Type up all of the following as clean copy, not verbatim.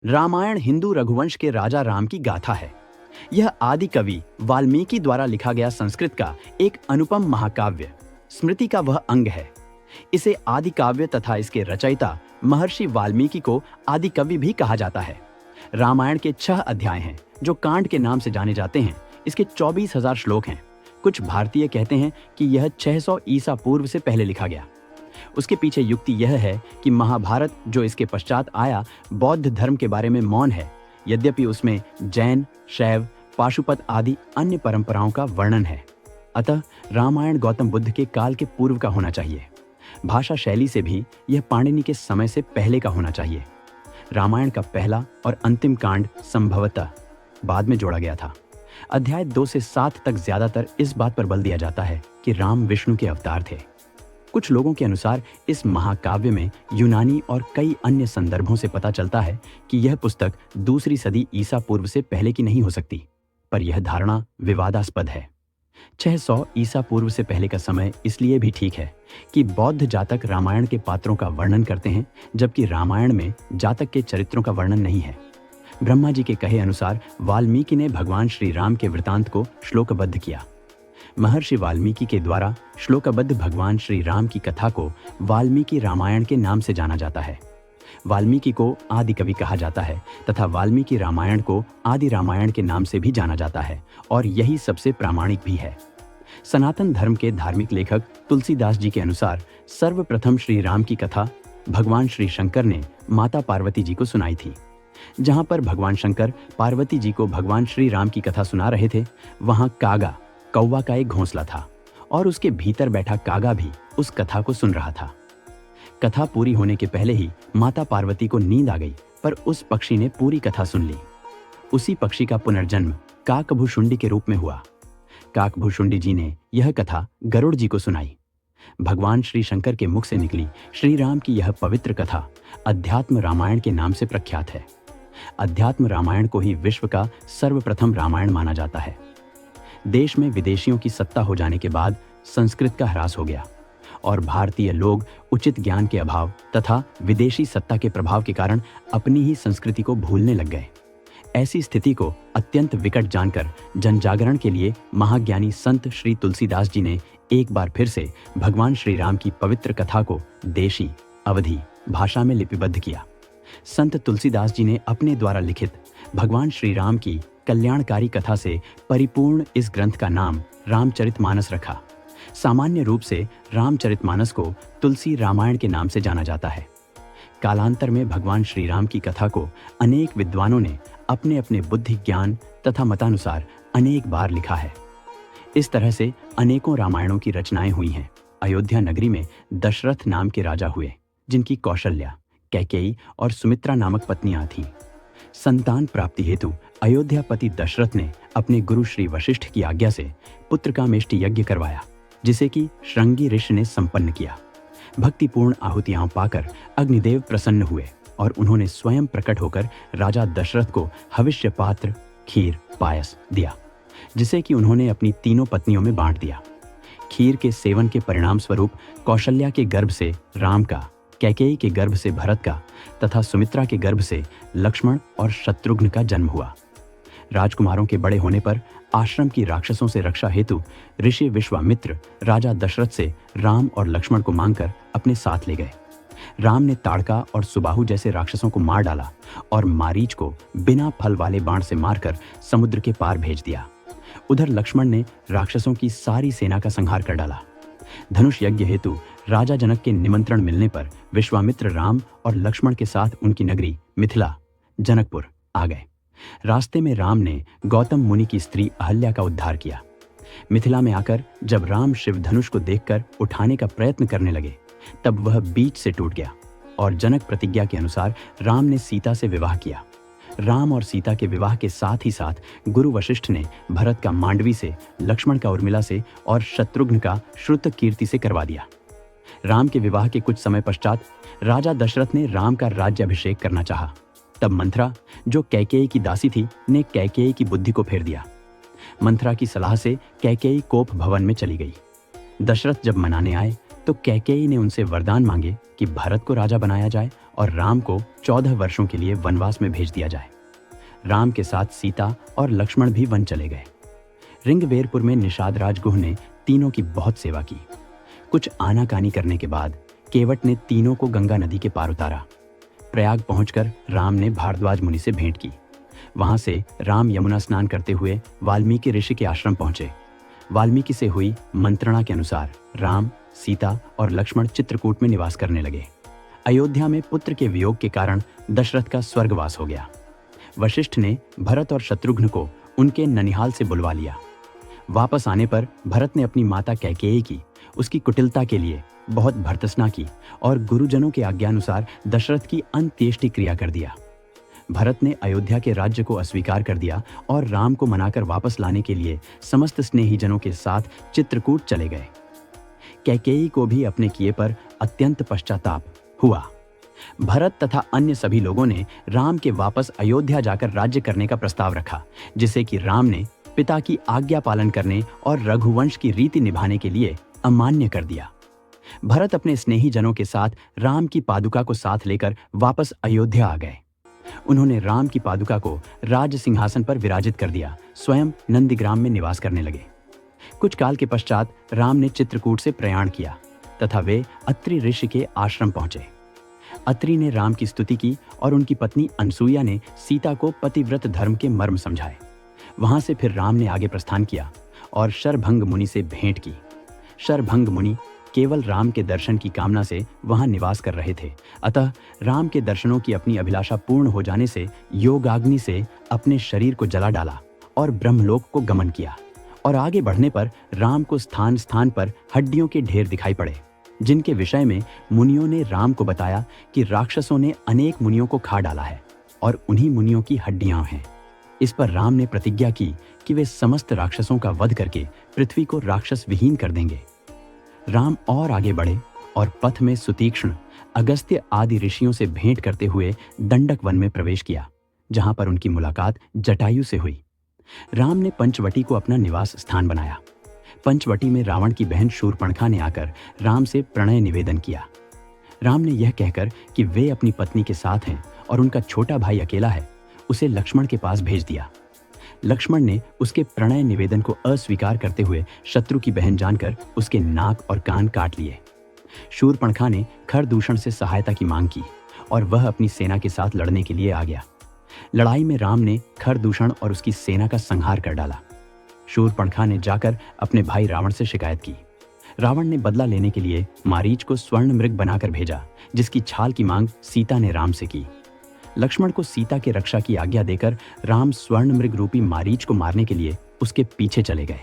रामायण हिंदू रघुवंश के राजा राम की गाथा है। यह आदि कवि वाल्मीकि द्वारा लिखा गया संस्कृत का एक अनुपम महाकाव्य स्मृति का वह अंग है। इसे आदि काव्य तथा इसके रचयिता महर्षि वाल्मीकि को आदि कवि भी कहा जाता है। रामायण के 6 अध्याय हैं जो कांड के नाम से जाने जाते हैं। इसके 24,000 श्लोक हैं। कुछ भारतीय कहते हैं कि यह 600 ईसा पूर्व से पहले लिखा गया। उसके पीछे युक्ति यह है कि महाभारत जो इसके पश्चात आया बौद्ध धर्म के बारे में मौन है, यद्यपि उसमें जैन, शैव, पाशुपत आदि अन्य परंपराओं का वर्णन है। अतः रामायण गौतम बुद्ध के काल के पूर्व का होना चाहिए। भाषा शैली से भी यह पाणिनि के समय से पहले का होना चाहिए। रामायण का पहला और अंतिम कांड संभवतः बाद में जोड़ा गया था। अध्याय 2 से 7 तक ज्यादातर इस बात पर बल दिया जाता है कि राम विष्णु के अवतार थे। कुछ लोगों के अनुसार इस महाकाव्य में यूनानी और कई अन्य संदर्भों से पता चलता है कि यह पुस्तक दूसरी सदी ईसा पूर्व से पहले की नहीं हो सकती, पर यह धारणा विवादास्पद है। 600 ईसा पूर्व से पहले का समय इसलिए भी ठीक है कि बौद्ध जातक रामायण के पात्रों का वर्णन करते हैं, जबकि रामायण में जातक के चरित्रों का वर्णन नहीं है। ब्रह्मा जी के कहे अनुसार वाल्मीकि ने भगवान श्री राम के वृतांत को श्लोकबद्ध किया। महर्षि वाल्मीकि के द्वारा श्लोकबद्ध भगवान श्री राम की कथा को वाल्मीकि रामायण के नाम से जाना जाता है। वाल्मीकि को आदि कवि कहा जाता है तथा वाल्मीकि रामायण को आदि रामायण के नाम से भी जाना जाता है, और यही सबसे प्रामाणिक भी है। सनातन धर्म के धार्मिक लेखक तुलसीदास जी के अनुसार सर्वप्रथम श्री राम की कथा भगवान श्री शंकर ने माता पार्वती जी को सुनाई थी। जहां पर भगवान शंकर पार्वती जी को भगवान श्री राम की कथा सुना रहे थे, वहां कागा, कौवा का एक घोंसला था और उसके भीतर बैठा कागा भी उस कथा को सुन रहा था। कथा पूरी होने के पहले ही माता पार्वती को नींद आ गई, पर उस पक्षी ने पूरी कथा सुन ली। उसी पक्षी का पुनर्जन्म काकभुशुंडी के रूप में हुआ। काकभुशुंडी जी ने यह कथा गरुड़ जी को सुनाई। भगवान श्री शंकर के मुख से निकली श्री राम की यह पवित्र कथा अध्यात्म रामायण के नाम से प्रख्यात है। अध्यात्म रामायण को ही विश्व का सर्वप्रथम रामायण माना जाता है। देश में विदेशियों की सत्ता हो जाने के बाद संस्कृत का ह्रास हो गया और भारतीय लोग उचित ज्ञान के अभाव तथा विदेशी सत्ता के प्रभाव के कारण अपनी ही संस्कृति को भूलने लग गए। ऐसी स्थिति को अत्यंत विकट जानकर जनजागरण के लिए महाज्ञानी संत श्री तुलसीदास जी ने एक बार फिर से भगवान श्री राम की पवित्र कथा को देशी अवधी भाषा में लिपिबद्ध किया। संत तुलसीदास जी ने अपने द्वारा लिखित भगवान श्री राम की कल्याणकारी कथा से परिपूर्ण इस ग्रंथ का नाम रामचरितमानस रखा। सामान्य रूप से रामचरितमानस को तुलसी रामायण के नाम से जाना जाता है। कालांतर में भगवान श्री राम की कथा को अनेक विद्वानों ने अपने अपने बुद्धि ज्ञान तथा मतानुसार अनेक बार लिखा है। इस तरह से अनेकों रामायणों की रचनाएं हुई हैं। अयोध्या नगरी में दशरथ नाम के राजा हुए, जिनकी कौशल्या, कैकेयी और सुमित्रा नामक पत्नियां थीं। संतान प्राप्ति हेतु अयोध्यापति दशरथ ने अपने गुरु श्री वशिष्ठ की आज्ञा से पुत्र का मेष्टि यज्ञ करवाया, जिसे कि श्रृंगी ऋषि ने संपन्न किया। भक्तिपूर्ण आहुतियां पाकर अग्निदेव प्रसन्न हुए और उन्होंने स्वयं प्रकट होकर राजा दशरथ को हविष्य पात्र, खीर, पायस दिया, जिसे कि उन्होंने अपनी तीनों पत्नियों में बांट दिया। खीर के सेवन के परिणाम स्वरूप कौशल्या के गर्भ से राम का, कैकेयी के गर्भ से भरत का तथा सुमित्रा के गर्भ से लक्ष्मण और शत्रुघ्न का जन्म हुआ। राजकुमारों के बड़े होने पर आश्रम की राक्षसों से रक्षा हेतु ऋषि विश्वामित्र राजा दशरथ से राम और लक्ष्मण को मांगकर अपने साथ ले गए। राम ने ताड़का और सुबाहु जैसे राक्षसों को मार डाला और मारीच को बिना फल वाले बाण से मारकर समुद्र के पार भेज दिया। उधर लक्ष्मण ने राक्षसों की सारी सेना का संहार कर डाला। धनुष यज्ञ हेतु राजा जनक के निमंत्रण मिलने पर विश्वामित्र राम और लक्ष्मण के साथ उनकी नगरी मिथिला जनकपुर आ गए। रास्ते में राम ने गौतम मुनि की स्त्री अहल्या का उद्धार किया। मिथिला में आकर जब राम शिव धनुष को देखकर उठाने का प्रयत्न करने लगे, तब वह बीच से टूट गया और जनक प्रतिज्ञा के अनुसार राम ने सीता से विवाह किया। राम और सीता के विवाह के साथ ही साथ गुरु वशिष्ठ ने भरत का मांडवी से, लक्ष्मण का उर्मिला से और शत्रुघ्न का श्रुतकीर्ति से करवा दिया। राम के विवाह के कुछ समय पश्चात राजा दशरथ ने राम का राज्याभिषेक करना चाहा। तब मंथरा, जो कैकेयी की दासी थी, ने कैकेयी की बुद्धि को फेर दिया। मंथरा की सलाह से कैकेयी कोप भवन में चली गई। दशरथ जब मनाने आए तो कैकेयी ने उनसे वरदान मांगे कि भरत को राजा बनाया जाए और राम को 14 वर्षों के लिए वनवास में भेज दिया जाए। राम के साथ सीता और लक्ष्मण भी वन चले गए। ऋंगवेरपुर में निषाद राज गुह ने तीनों की बहुत सेवा की। कुछ आनाकानी करने के बाद केवट ने तीनों को गंगा नदी के पार उतारा। प्रयाग पहुंचकर राम ने भारद्वाज मुनि से भेंट की। वहां से राम यमुना स्नान करते हुए वाल्मीकि ऋषि के आश्रम पहुंचे। वाल्मीकि से हुई मंत्रणा के अनुसार राम, सीता और लक्ष्मण चित्रकूट में निवास करने लगे। अयोध्या में पुत्र के वियोग के कारण दशरथ का स्वर्गवास हो गया। वशिष्ठ ने भरत और शत्रुघ्न को उनके ननिहाल से बुलवा लिया। वापस आने पर भरत ने अपनी माता कैकेयी की उसकी कुटिलता के लिए बहुत भर्त्सना की और गुरुजनों के आज्ञानुसार दशरथ की अंत्येष्टि क्रिया कर दिया। भरत ने अयोध्या के राज्य को अस्वीकार कर दिया और राम को मनाकर वापस लाने के लिए समस्त स्नेहीजनों के साथ चित्रकूट चले गए। कैकेयी को भी अपने किए पर अत्यंत पश्चाताप हुआ। भरत तथा अन्य सभी लोगों ने राम के वापस अयोध्या जाकर राज्य करने का प्रस्ताव रखा, जिसे कि राम ने पिता की आज्ञा पालन करने और रघुवंश की रीति निभाने के लिए अमान्य कर दिया। भरत अपने स्नेही जनों के साथ राम की पादुका को साथ लेकर वापस अयोध्या आ गए। उन्होंने राम की पादुका को राज सिंहासन पर विराजित कर दिया, स्वयं नंदीग्राम में निवास करने लगे। कुछ काल के पश्चात राम ने चित्रकूट से प्रयाण किया तथा वे अत्रि ऋषि के आश्रम पहुंचे। अत्रि ने राम की स्तुति की और उनकी पत्नी अनसुईया ने सीता को पतिव्रत धर्म के मर्म समझाए। वहां से फिर राम ने आगे प्रस्थान किया और शरभंग मुनि से भेंट की। शरभंग मुनि केवल राम के दर्शन की कामना से वहां निवास कर रहे थे, अतः राम के दर्शनों की अपनी अभिलाषा पूर्ण हो जाने से योगाग्नि से अपने शरीर को जला डाला और ब्रह्मलोक को गमन किया। और आगे बढ़ने पर राम को स्थान स्थान पर हड्डियों के ढेर दिखाई पड़े, जिनके विषय में मुनियों ने राम को बताया कि राक्षसों ने अनेक मुनियों को खा डाला है और उन्हीं मुनियों की हड्डियां हैं। इस पर राम ने प्रतिज्ञा की कि वे समस्त राक्षसों का वध करके पृथ्वी को राक्षस विहीन कर देंगे। राम और आगे बढ़े और पथ में सुतीक्ष्ण, अगस्त्य आदि ऋषियों से भेंट करते हुए दंडक वन में प्रवेश किया, जहां पर उनकी मुलाकात जटायु से हुई। राम ने पंचवटी को अपना निवास स्थान बनाया। पंचवटी में रावण की बहन शूर्पणखा ने आकर राम से प्रणय निवेदन किया। राम ने यह कहकर कि वे अपनी पत्नी के साथ हैं और उनका छोटा भाई अकेला है, उसे लक्ष्मण के पास भेज दिया। लक्ष्मण ने उसके प्रणय निवेदन को अस्वीकार करते हुए शत्रु की बहन जानकर उसके नाक और कान काट लिए। शूर्पणखा ने खरदूषण से सहायता की मांग की और वह अपनी सेना के साथ लड़ने के लिए आ गया। लड़ाई में राम ने खरदूषण और उसकी सेना का संहार कर डाला। शूर्पणखा ने जाकर अपने भाई रावण से शिकायत की। रावण ने बदला लेने के लिए मारीच को स्वर्ण मृग बनाकर भेजा, जिसकी छाल की मांग सीता ने राम से की। लक्ष्मण को सीता की रक्षा की आज्ञा देकर राम स्वर्ण मृग रूपी मारीच को मारने के लिए उसके पीछे चले गए।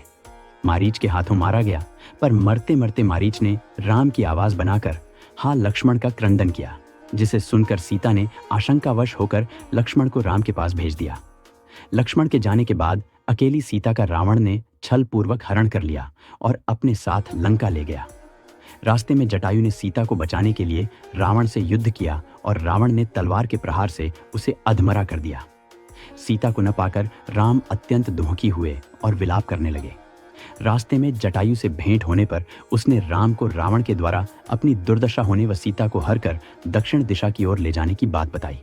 मारीच के हाथों मारा गया, पर मरते मरते मारीच ने राम की आवाज बनाकर हाँ लक्ष्मण का क्रंदन किया, जिसे सुनकर सीता ने आशंकावश होकर लक्ष्मण को राम के पास भेज दिया। लक्ष्मण के जाने के बाद अकेली सीता का रावण ने छल पूर्वक हरण कर लिया और अपने साथ लंका ले गया। रास्ते में जटायु ने सीता को बचाने के लिए रावण से युद्ध किया और रावण ने तलवार के प्रहार से उसे अधमरा कर दिया। सीता को न पाकर राम अत्यंत दुखी हुए और विलाप करने लगे। रास्ते में जटायु से भेंट होने पर उसने राम को रावण के द्वारा अपनी दुर्दशा होने व सीता को हर कर दक्षिण दिशा की ओर ले जाने की बात बताई।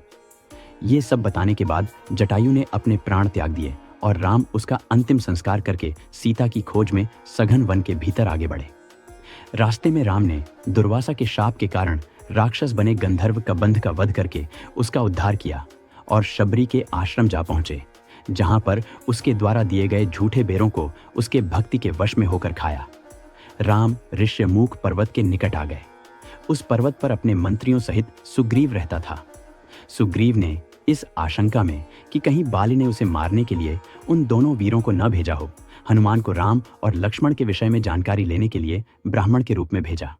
ये सब बताने के बाद जटायु ने अपने प्राण त्याग दिए और राम उसका अंतिम संस्कार करके सीता की खोज में सघन वन के भीतर आगे बढ़े। रास्ते में राम ने दुर्वासा के शाप के कारण राक्षस बने गंधर्व कबंध का वध करके उसका उद्धार किया और शबरी के आश्रम जा पहुंचे, जहां पर उसके द्वारा दिए गए झूठे बेरों को उसके भक्ति के वश में होकर खाया। राम ऋष्यमूक पर्वत के निकट आ गए। उस पर्वत पर अपने मंत्रियों सहित सुग्रीव रहता था। सुग्रीव ने इस आशंका में कि कहीं बाली ने उसे मारने के लिए उन दोनों वीरों को न भेजा हो, हनुमान को राम और लक्ष्मण के विषय में जानकारी लेने के लिए ब्राह्मण के रूप में भेजा।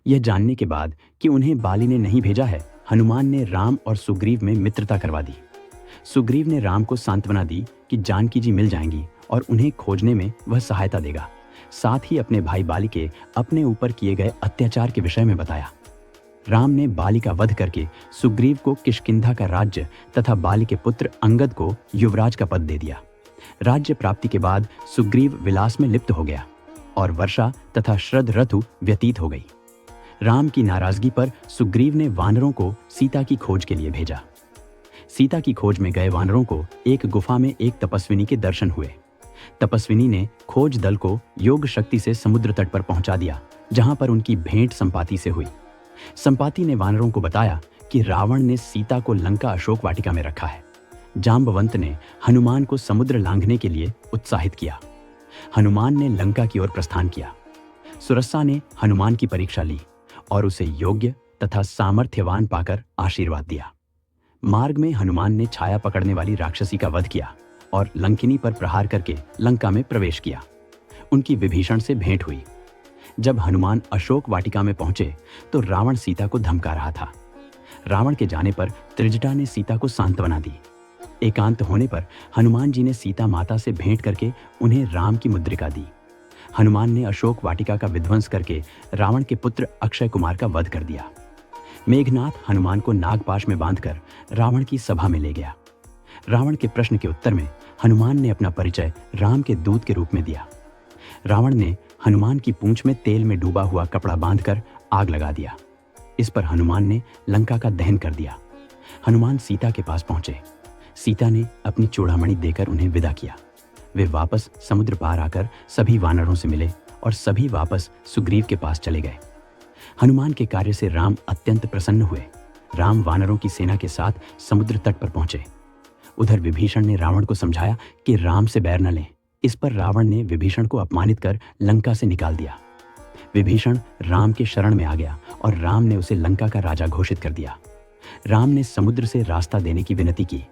यह जानने के बाद कि उन्हें बाली ने नहीं भेजा है, हनुमान ने राम और सुग्रीव में मित्रता करवा दी। सुग्रीव ने राम को सांत्वना दी कि जानकी जी मिल जाएंगी और उन्हें खोजने में वह सहायता देगा। साथ ही अपने भाई बाली के अपने ऊपर किए गए अत्याचार के विषय में बताया। राम ने बाली का वध करके सुग्रीव को किष्किंधा का राज्य तथा बाली के पुत्र अंगद को युवराज का पद दे दिया। राज्य प्राप्ति के बाद सुग्रीव विलास में लिप्त हो गया और वर्षा तथा श्रद्ध ऋतु व्यतीत हो गई। राम की नाराजगी पर सुग्रीव ने वानरों को सीता की खोज के लिए भेजा। सीता की खोज में गए वानरों को एक गुफा में एक तपस्विनी के दर्शन हुए। तपस्विनी ने खोज दल को योग शक्ति से समुद्र तट पर पहुंचा दिया, जहां पर उनकी भेंट संपाति से हुई। संपाति ने वानरों को बताया कि रावण ने सीता को लंका अशोक वाटिका में रखा है। जाम्बवंत ने हनुमान को समुद्र लांघने के लिए उत्साहित किया। हनुमान ने लंका की ओर प्रस्थान किया। सुरसा ने हनुमान की परीक्षा ली और उसे योग्य तथा सामर्थ्यवान पाकर आशीर्वाद दिया। मार्ग में हनुमान ने छाया पकड़ने वाली राक्षसी का वध किया और लंकिनी पर प्रहार करके लंका में प्रवेश किया। उनकी विभीषण से भेंट हुई। जब हनुमान अशोक वाटिका में पहुंचे तो रावण सीता को धमका रहा था। रावण के जाने पर त्रिजटा ने सीता को सांत्वना दी। एकांत होने पर हनुमान जी ने सीता माता से भेंट करके उन्हें राम की मुद्रिका दी। हनुमान ने अशोक वाटिका का विध्वंस करके रावण के पुत्र अक्षय कुमार का वध कर दिया। मेघनाथ हनुमान को नागपाश में बांधकर रावण की सभा में ले गया। रावण के प्रश्न के उत्तर में हनुमान ने अपना परिचय राम के दूत के रूप में दिया। रावण ने हनुमान की पूंछ में तेल में डूबा हुआ कपड़ा बांधकर आग लगा दिया। इस पर हनुमान ने लंका का दहन कर दिया। हनुमान सीता के पास पहुंचे। सीता ने अपनी चूड़ामणि देकर उन्हें विदा किया। वे वापस समुद्र पार आकर सभी वानरों से मिले और सभी वापस सुग्रीव के पास चले गए। हनुमान के कार्य से राम अत्यंत प्रसन्न हुए। राम वानरों की सेना के साथ समुद्र तट पर पहुंचे। उधर विभीषण ने रावण को समझाया कि राम से बैर न लें। इस पर रावण ने विभीषण को अपमानित कर लंका से निकाल दिया। विभीषण राम के शरण में आ गया और राम ने उसे लंका का राजा घोषित कर दिया। राम ने समुद्र से रास्ता देने की विनती की।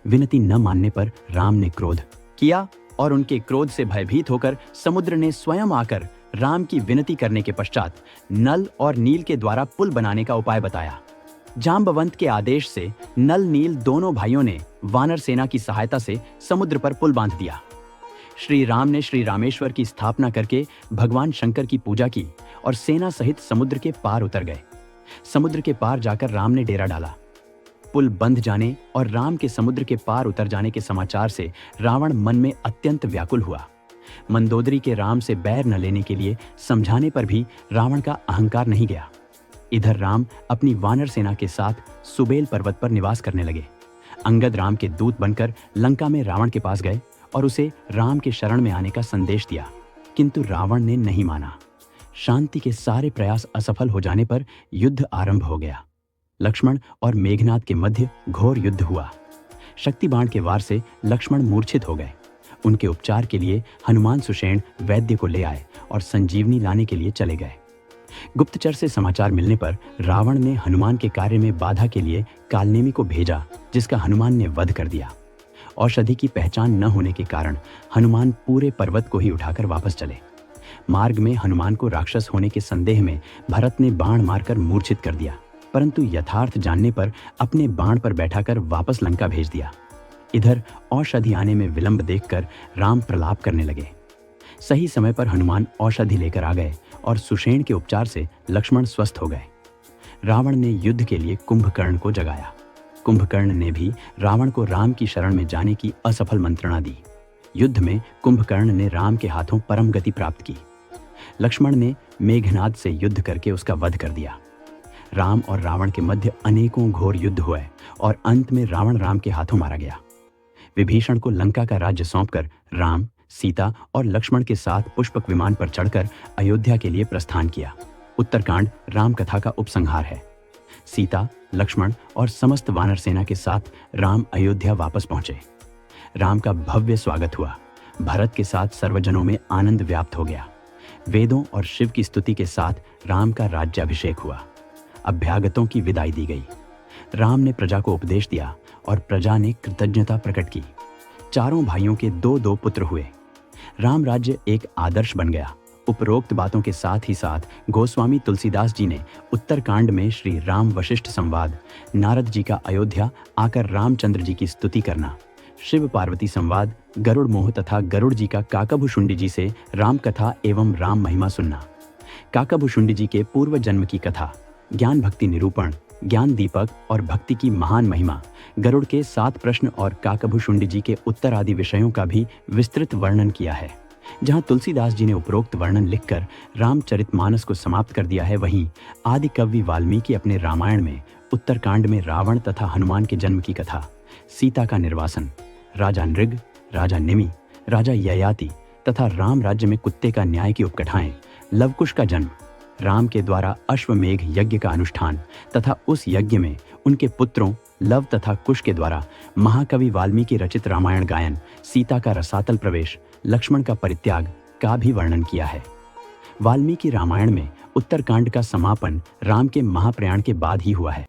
विनती न मानने पर राम ने क्रोध किया और उनके क्रोध से भयभीत होकर समुद्र ने स्वयं आकर राम की विनती करने के पश्चात नल और नील के द्वारा पुल बनाने का उपाय बताया। जाम्बवंत के आदेश से नल नील दोनों भाइयों ने वानर सेना की सहायता से समुद्र पर पुल बांध दिया। श्री राम ने श्री रामेश्वर की स्थापना करके भगवान शंकर की पूजा की और सेना सहित समुद्र के पार उतर गए। समुद्र के पार जाकर राम ने डेरा डाला। पुल बंध जाने और राम के समुद्र के पार उतर जाने के समाचार से रावण मन में अत्यंत व्याकुल हुआ। मंदोदरी के राम से बैर न लेने के लिए समझाने पर भी रावण का अहंकार नहीं गया। इधर राम अपनी वानर सेना के साथ सुबेल पर्वत पर निवास करने लगे। अंगद राम के दूत बनकर लंका में रावण के पास गए और उसे राम के शरण में आने का संदेश दिया, किंतु रावण ने नहीं माना। शांति के सारे प्रयास असफल हो जाने पर युद्ध आरंभ हो गया। लक्ष्मण और मेघनाद के मध्य घोर युद्ध हुआ। शक्ति बाण के वार से लक्ष्मण मूर्छित हो गए। उनके उपचार के लिए हनुमान सुषेण वैद्य को ले आए और संजीवनी लाने के लिए चले गए। गुप्तचर से समाचार मिलने पर रावण ने हनुमान के कार्य में बाधा के लिए कालनेमी को भेजा, जिसका हनुमान ने वध कर दिया। औषधि की पहचान न होने के कारण हनुमान पूरे पर्वत को ही उठाकर वापस चले। मार्ग में हनुमान को राक्षस होने के संदेह में भरत ने बाण मारकर मूर्छित कर दिया, परंतु यथार्थ जानने पर अपने बाण पर बैठाकर वापस लंका भेज दिया। इधर औषधि आने में विलंब देखकर राम प्रलाप करने लगे। सही समय पर हनुमान औषधि लेकर आ गए और सुषेण के उपचार से लक्ष्मण स्वस्थ हो गए। रावण ने युद्ध के लिए कुंभकर्ण को जगाया। कुंभकर्ण ने भी रावण को राम की शरण में जाने की असफल मंत्रणा दी। युद्ध में कुंभकर्ण ने राम के हाथों परम गति प्राप्त की। लक्ष्मण ने मेघनाद से युद्ध करके उसका वध कर दिया। राम और रावण के मध्य अनेकों घोर युद्ध हुए और अंत में रावण राम के हाथों मारा गया। विभीषण को लंका का राज्य सौंपकर राम, सीता और लक्ष्मण के साथ पुष्पक विमान पर चढ़कर अयोध्या के लिए प्रस्थान किया। उत्तरकांड राम कथा का उपसंहार है। सीता, लक्ष्मण और समस्त वानर सेना के साथ राम अयोध्या वापस पहुंचे। राम का भव्य स्वागत हुआ। भरत के साथ सर्वजनों में आनंद व्याप्त हो गया। वेदों और शिव की स्तुति के साथ राम का राज्याभिषेक हुआ। अभ्यागतों की विदाई दी गई। राम ने प्रजा को उपदेश दिया और प्रजा ने कृतज्ञता प्रकट की। चारों भाइयों के दो दो पुत्र हुए। राम राज्य एक आदर्श बन गया। उपरोक्त बातों के साथ ही साथ गोस्वामी तुलसीदास जी ने उत्तरकांड में श्री राम वशिष्ठ संवाद, नारद जी का अयोध्या आकर रामचंद्र जी की स्तुति करना, शिव पार्वती संवाद, गरुड़ मोह तथा गरुड़ जी का काकाभुशुंडी जी से राम कथा एवं राम महिमा सुनना, काकाभुशुंडी जी के पूर्व जन्म की कथा, ज्ञान भक्ति निरूपण, ज्ञान दीपक और भक्ति की महान महिमा, गरुड़ के 7 प्रश्न और काकाभुशुंडी जी के उत्तर आदि विषयों का भी विस्तृत वर्णन किया है। जहां तुलसीदास जी ने उपरोक्त वर्णन लिखकर रामचरितमानस को समाप्त कर दिया है, वहीं आदिकवि वाल्मीकि अपने रामायण में उत्तरकांड में रावण तथा हनुमान के जन्म की कथा, सीता का निर्वासन, राजा नृग, राजा निमि, राजा ययाति तथा राम राज्य में कुत्ते का न्याय की उपकथाएं, लवकुश का जन्म, राम के द्वारा अश्वमेघ यज्ञ का अनुष्ठान तथा उस यज्ञ में उनके पुत्रों लव तथा कुश के द्वारा महाकवि वाल्मीकि रचित रामायण गायन, सीता का रसातल प्रवेश, लक्ष्मण का परित्याग का भी वर्णन किया है। वाल्मीकि रामायण में उत्तरकांड का समापन राम के महाप्रयाण के बाद ही हुआ है।